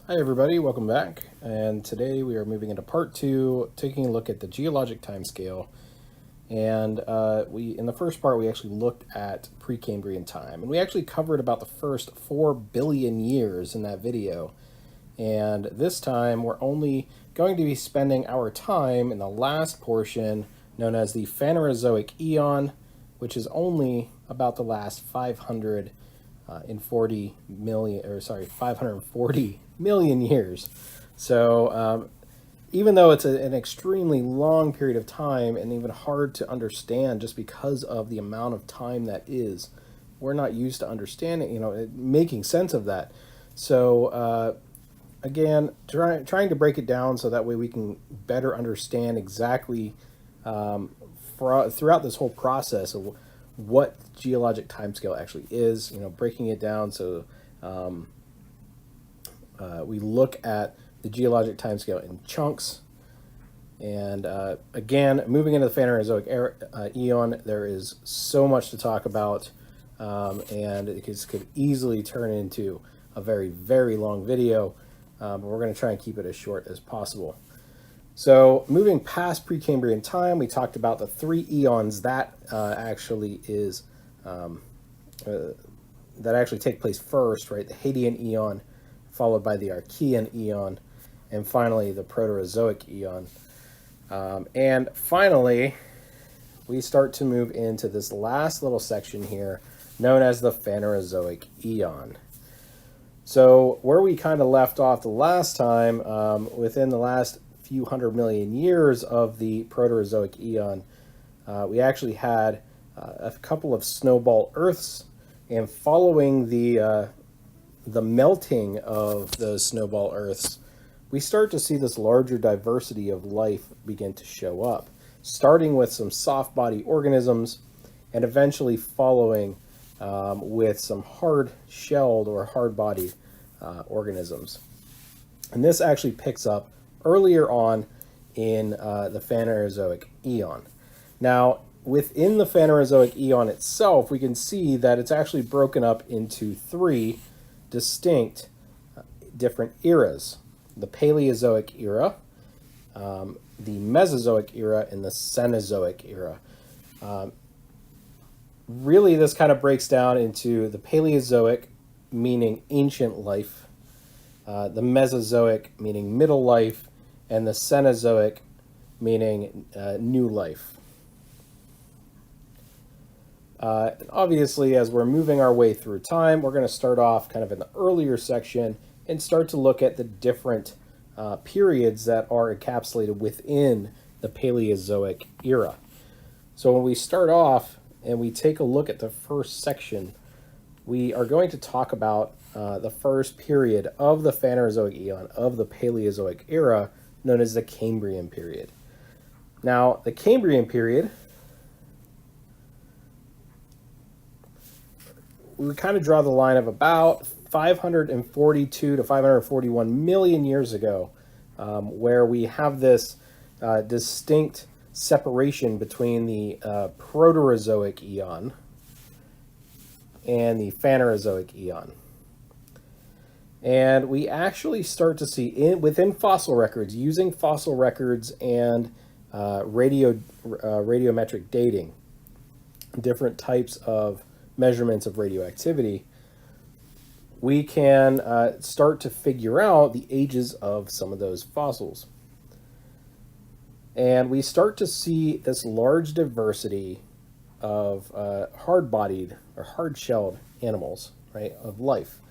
Hi everybody, welcome back. And today we are moving into part two, taking a look at the geologic timescale. And in the first part we actually looked at Precambrian time, and we actually covered about the first 4 billion years in that video. And this time we're only going to be spending our time in the last portion, known as the Phanerozoic Eon, which is only about the last 540 million years. So even though it's an extremely long period of time and even hard to understand just because of the amount of time that is, we're not used to understanding, making sense of that. So again, trying to break it down so that way we can better understand exactly throughout this whole process of what geologic timescale actually is, breaking it down so we look at the geologic timescale in chunks. And again, moving into the Phanerozoic eon, there is so much to talk about, and it could easily turn into a very, very long video, but we're going to try and keep it as short as possible. So moving past Precambrian time, we talked about the 3 eons that actually take place first, right? The Hadean eon, followed by the Archean eon, and finally the Proterozoic eon. And finally, we start to move into this last little section here, known as the Phanerozoic eon. So where we kind of left off the last time, within the last few 100 million years of the Proterozoic eon, we actually had a couple of snowball Earths, and following the melting of those snowball Earths, we start to see this larger diversity of life begin to show up, starting with some soft-body organisms and eventually following with some hard-shelled or hard-bodied organisms. And this actually picks up earlier on in the Phanerozoic eon. Now, within the Phanerozoic eon itself, we can see that it's actually broken up into 3 distinct different eras: the Paleozoic era, the Mesozoic era, and the Cenozoic era. Really, this kind of breaks down into the Paleozoic, meaning ancient life, the Mesozoic, meaning middle life, and the Cenozoic, meaning new life. Obviously, as we're moving our way through time, we're going to start off kind of in the earlier section and start to look at the different periods that are encapsulated within the Paleozoic era. So when we start off and we take a look at the first section, we are going to talk about the first period of the Phanerozoic eon of the Paleozoic era, known as the Cambrian period. Now, the Cambrian period, we kind of draw the line of about 542 to 541 million years ago, where we have this distinct separation between the Proterozoic eon and the Phanerozoic eon. And we actually start to see within fossil records, using fossil records and radiometric dating, different types of measurements of radioactivity, we can start to figure out the ages of some of those fossils. And we start to see this large diversity of hard-bodied or hard-shelled animals, right, of life.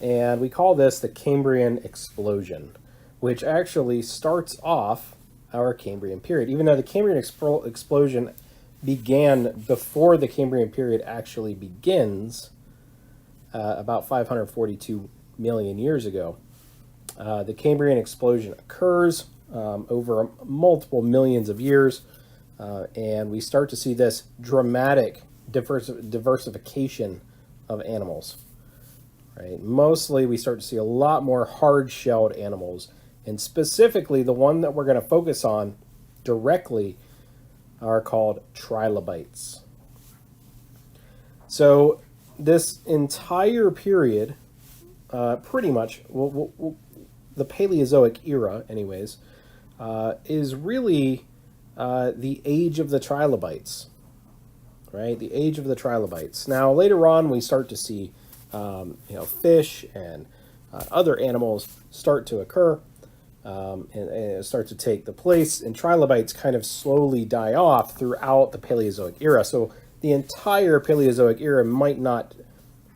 And we call this the Cambrian explosion, which actually starts off our Cambrian period. Even though the Cambrian explosion began before the Cambrian period actually begins, about 542 million years ago, the Cambrian explosion occurs over multiple millions of years, and we start to see this dramatic diversification of animals. Right? Mostly we start to see a lot more hard-shelled animals, and specifically the one that we're going to focus on directly are called trilobites. So this entire period, pretty much, the Paleozoic era, anyways, is really the age of the trilobites, right? The age of the trilobites. Now, later on, we start to see, fish and other animals start to occur and start to take the place, and trilobites kind of slowly die off throughout the Paleozoic era. So the entire Paleozoic era might not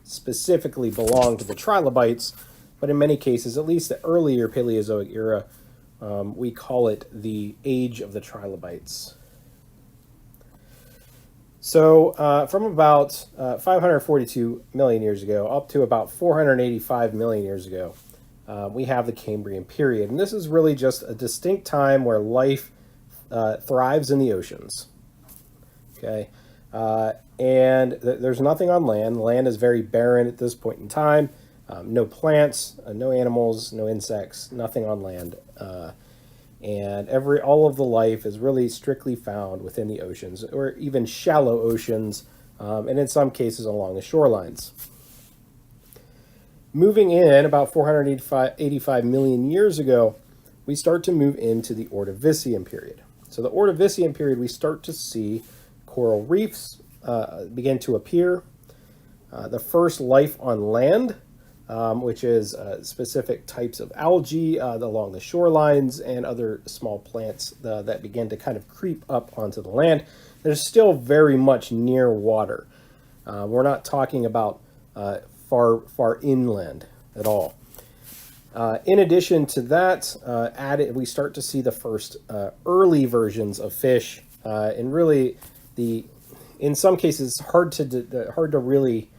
specifically belong to the trilobites, but in many cases, at least the earlier Paleozoic era, we call it the age of the trilobites. So from about 542 million years ago up to about 485 million years ago, we have the Cambrian period. And this is really just a distinct time where life thrives in the oceans. Okay, and there's nothing on land. The land is very barren at this point in time. No plants, no animals, no insects, nothing on land. And all of the life is really strictly found within the oceans, or even shallow oceans, and in some cases along the shorelines. Moving in about 485 million years ago, we start to move into the Ordovician period. So the Ordovician period, we start to see coral reefs begin to appear, the first life on land, which is specific types of algae along the shorelines and other small plants that begin to kind of creep up onto the land. They're still very much near water. We're not talking about far inland at all. In addition to that, we start to see the first early versions of fish, and really in some cases hard to really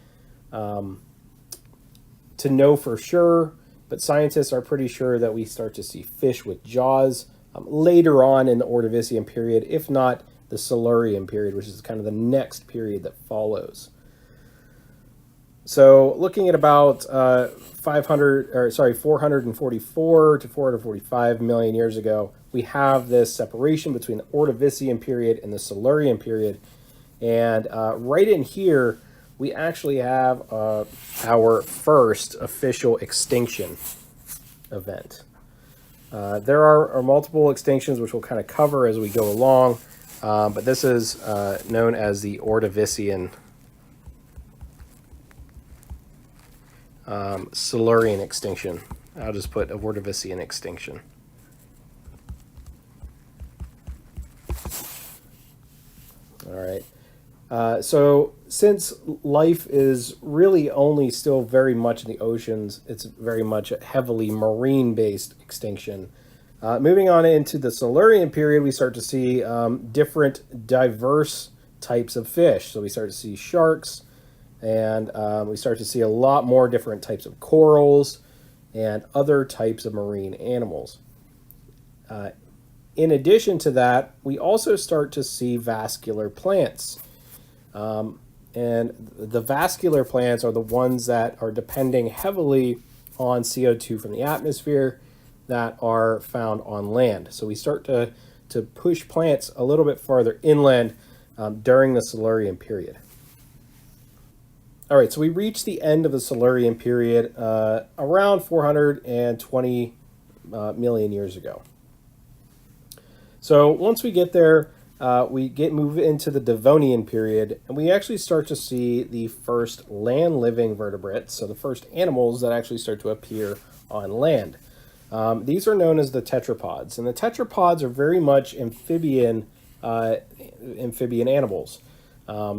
to know for sure, but scientists are pretty sure that we start to see fish with jaws later on in the Ordovician period, if not the Silurian period, which is kind of the next period that follows. So looking at about 444 to 445 million years ago, we have this separation between the Ordovician period and the Silurian period. And right in here, we actually have our first official extinction event. There are multiple extinctions, which we'll kind of cover as we go along, but this is known as the Ordovician Silurian extinction. I'll just put Ordovician extinction. All right. So since life is really only still very much in the oceans, it's very much a heavily marine-based extinction. Moving on into the Silurian period, we start to see different diverse types of fish. So we start to see sharks, and we start to see a lot more different types of corals and other types of marine animals. In addition to that, we also start to see vascular plants. And the vascular plants are the ones that are depending heavily on CO2 from the atmosphere that are found on land. So we start to push plants a little bit farther inland during the Silurian period. All right, so we reach the end of the Silurian period around 420 million years ago. So once we get there, we move into the Devonian period, and we actually start to see the first land-living vertebrates, so the first animals that actually start to appear on land. These are known as the tetrapods, and the tetrapods are very much amphibian animals.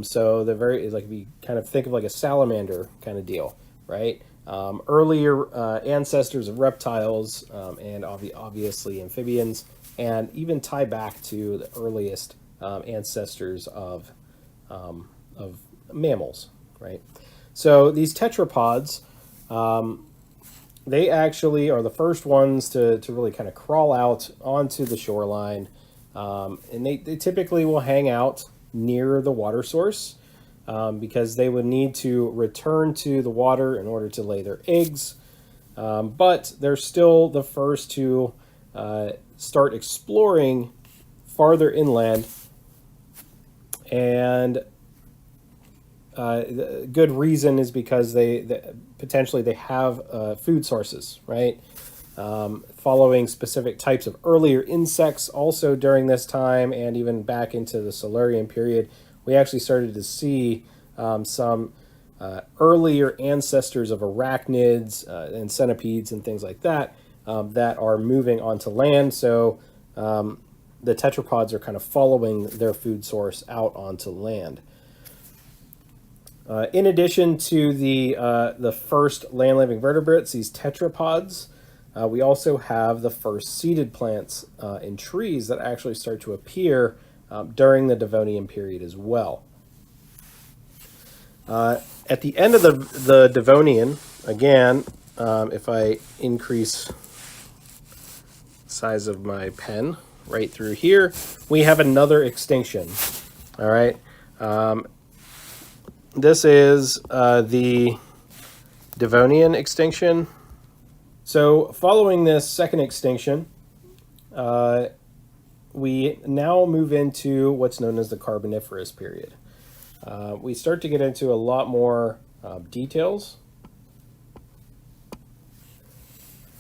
So they're very, like, if you kind of think of like a salamander kind of deal, right? Earlier ancestors of reptiles and obviously amphibians, and even tie back to the earliest ancestors of mammals, right? So these tetrapods, they actually are the first ones to really kind of crawl out onto the shoreline, and they typically will hang out near the water source because they would need to return to the water in order to lay their eggs, but they're still the first to start exploring farther inland, and the good reason is because they potentially have food sources, right? following specific types of earlier insects also during this time, and even back into the Silurian period, we actually started to see some earlier ancestors of arachnids and centipedes and things like that that are moving onto land. So the tetrapods are kind of following their food source out onto land. In addition to the first land-living vertebrates, these tetrapods, we also have the first seeded plants in trees that actually start to appear during the Devonian period as well. At the end of the Devonian, again, if I increase the size of my pen right through here, we have another extinction. All right. This is the Devonian extinction. So following this second extinction, we now move into what's known as the Carboniferous period. We start to get into a lot more details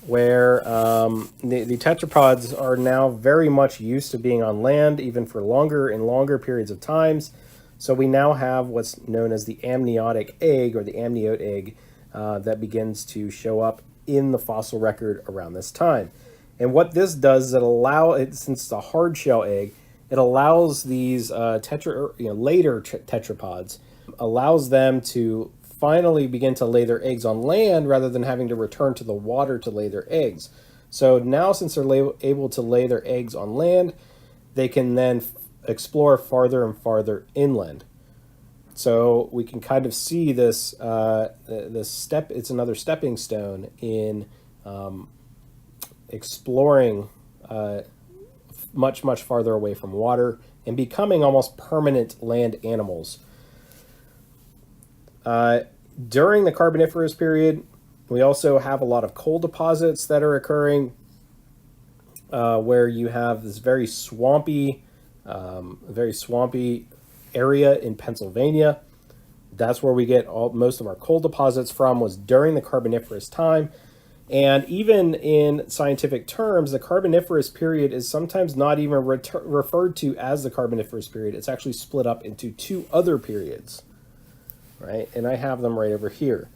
where the tetrapods are now very much used to being on land, even for longer and longer periods of times. So we now have what's known as the amniotic egg, or the amniote egg, that begins to show up in the fossil record around this time. And what this does is since it's a hard shell egg, it allows these later tetrapods, allows them to finally begin to lay their eggs on land rather than having to return to the water to lay their eggs. So now, since they're able to lay their eggs on land, they can then explore farther and farther inland. So we can kind of see this step. It's another stepping stone in exploring much farther away from water and becoming almost permanent land animals. During the Carboniferous period, we also have a lot of coal deposits that are occurring, where you have this very swampy area in Pennsylvania. That's where we get most of our coal deposits from, was during the Carboniferous time. And even in scientific terms, the Carboniferous period is sometimes not even referred to as the Carboniferous period. It's actually split up into two other periods, right? And I have them right over here.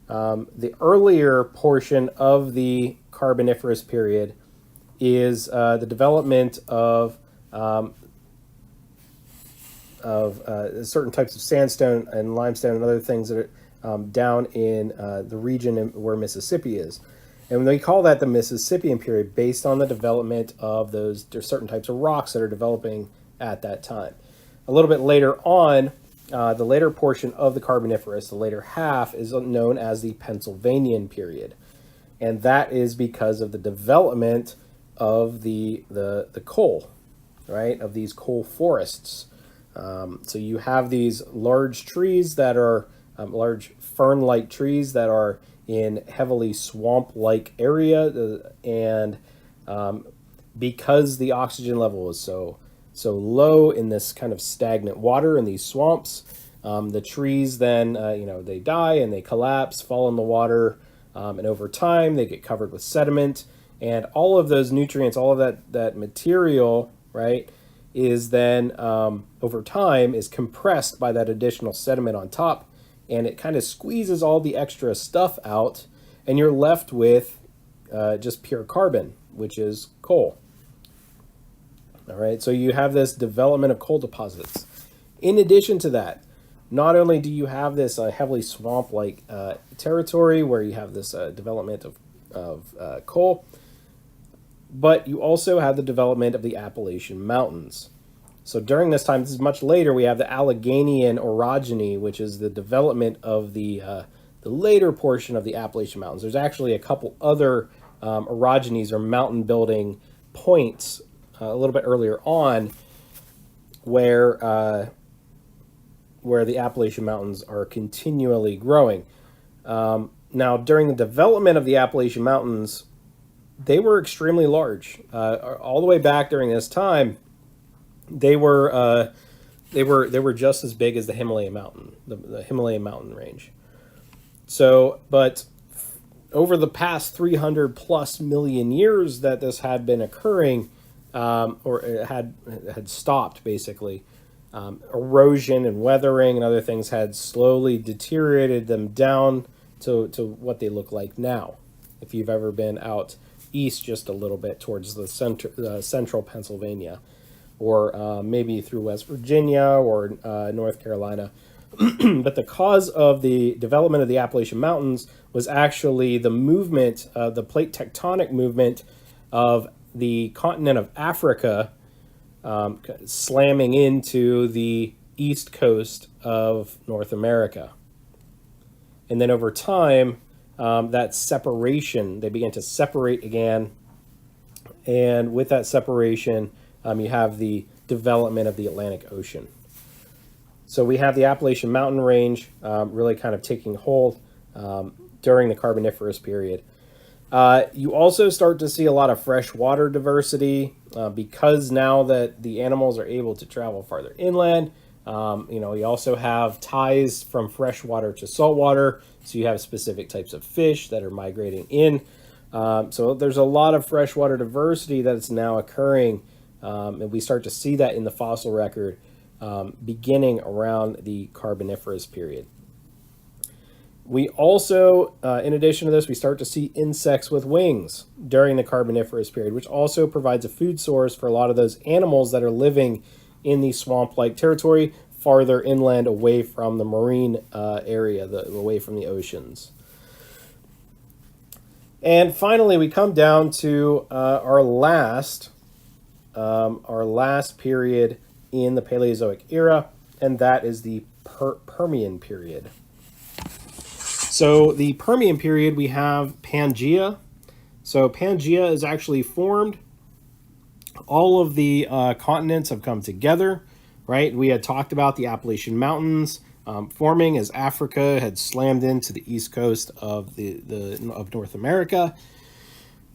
The earlier portion of the Carboniferous period is the development of certain types of sandstone and limestone and other things that are down in the region where Mississippi is. And we call that the Mississippian period, based on the development of there's certain types of rocks that are developing at that time. A little bit later on, the later portion of the Carboniferous, the later half, is known as the Pennsylvanian period. And that is because of the development of the coal, right, of these coal forests. So you have these large trees that are large fern-like trees that are in heavily swamp-like area, and because the oxygen level is so low in this kind of stagnant water in these swamps, the trees then they die and they collapse, fall in the water, and over time they get covered with sediment, and all of those nutrients, all of that material, right, is then over time is compressed by that additional sediment on top, and it kind of squeezes all the extra stuff out, and you're left with just pure carbon, which is coal. All right, so you have this development of coal deposits. In addition to that, not only do you have this heavily swamp-like territory where you have this development of coal, but you also have the development of the Appalachian Mountains. So during this time, this is much later, we have the Alleghanian orogeny, which is the development of the later portion of the Appalachian Mountains. There's actually a couple other orogenies, or mountain building points, a little bit earlier on, where the Appalachian Mountains are continually growing. Now, during the development of the Appalachian Mountains, they were extremely large. All the way back during this time, they were just as big as the Himalayan mountain, the Himalayan mountain range. So, but over the past 300 plus million years that this had been occurring, or it had stopped basically, erosion and weathering and other things had slowly deteriorated them down to what they look like now. If you've ever been out east just a little bit towards the central Pennsylvania, or maybe through West Virginia or North Carolina. But the cause of the development of the Appalachian Mountains was actually the movement, the plate tectonic movement of the continent of Africa slamming into the east coast of North America. And then over time, that separation, they began to separate again. And with that separation, you have the development of the Atlantic Ocean. So we have the Appalachian Mountain Range really kind of taking hold during the Carboniferous period. You also start to see a lot of freshwater diversity because now that the animals are able to travel farther inland. You also have ties from freshwater to saltwater, so you have specific types of fish that are migrating in. So there's a lot of freshwater diversity that's now occurring, and we start to see that in the fossil record beginning around the Carboniferous period. We also, in addition to this, we start to see insects with wings during the Carboniferous period, which also provides a food source for a lot of those animals that are living in the swamp-like territory farther inland away from the marine area, away from the oceans. And finally, we come down to our last period in the Paleozoic era, and that is the Permian period. So the Permian period, we have Pangaea. So Pangaea is actually formed. All of the continents have come together, right? We had talked about the Appalachian Mountains forming as Africa had slammed into the east coast of of North America.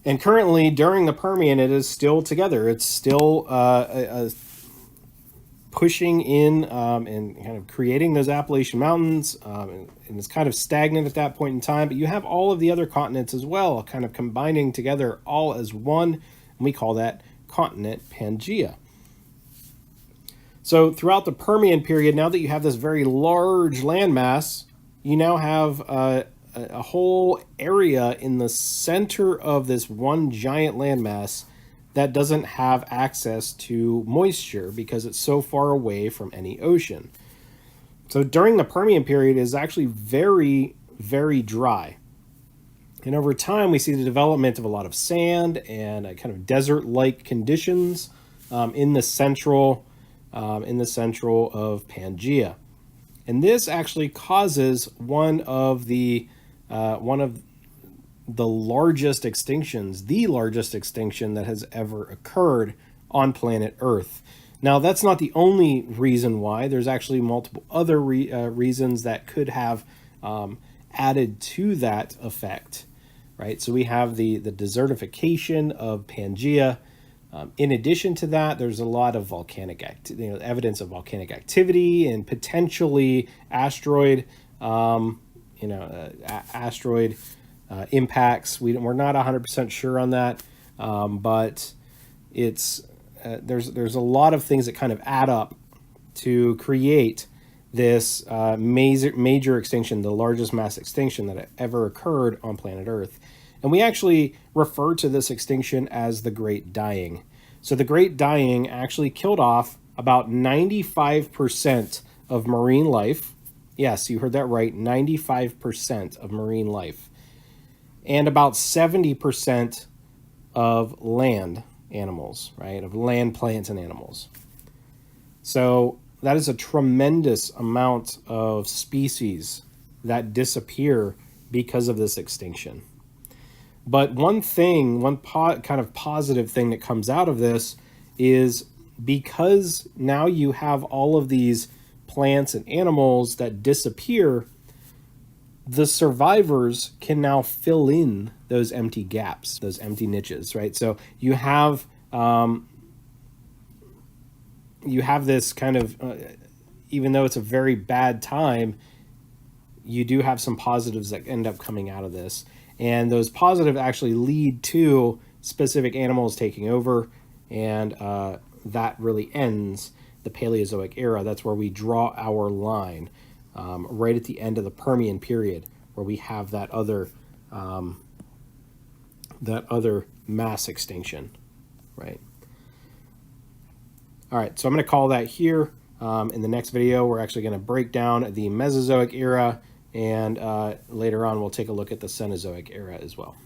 And currently, during the Permian, it is still together. It's still pushing in and kind of creating those Appalachian Mountains, and it's kind of stagnant at that point in time. But you have all of the other continents as well, kind of combining together all as one, and we call that continent Pangaea. So throughout the Permian period, now that you have this very large landmass, you now have a whole area in the center of this one giant landmass that doesn't have access to moisture because it's so far away from any ocean. So during the Permian period, it is actually very, very dry. And over time, we see the development of a lot of sand and kind of desert-like conditions in the central of Pangaea. And this actually causes one of the largest extinctions, the largest extinction that has ever occurred on planet Earth. Now, that's not the only reason why. There's actually multiple other reasons that could have added to that effect, right? So we have the desertification of Pangaea. In addition to that, there's a lot of volcanic evidence of volcanic activity and potentially asteroid impacts. We're not 100% sure on that, but it's there's a lot of things that kind of add up to create this major extinction, the largest mass extinction that ever occurred on planet Earth. And we actually refer to this extinction as the Great Dying. So the Great Dying actually killed off about 95% of marine life. Yes, you heard that right, 95% of marine life. And about 70% of land animals, right? Of land plants and animals. So that is a tremendous amount of species that disappear because of this extinction. But one kind of positive thing that comes out of this is because now you have all of these plants and animals that disappear, the survivors can now fill in those empty gaps, those empty niches, right? So you have this kind of, even though it's a very bad time, you do have some positives that end up coming out of this. And those positive actually lead to specific animals taking over, and that really ends the Paleozoic era. That's where we draw our line, right at the end of the Permian period, where we have that other mass extinction, right? All right, so I'm going to call that here. In the next video, we're actually going to break down the Mesozoic era, and later on we'll take a look at the Cenozoic era as well.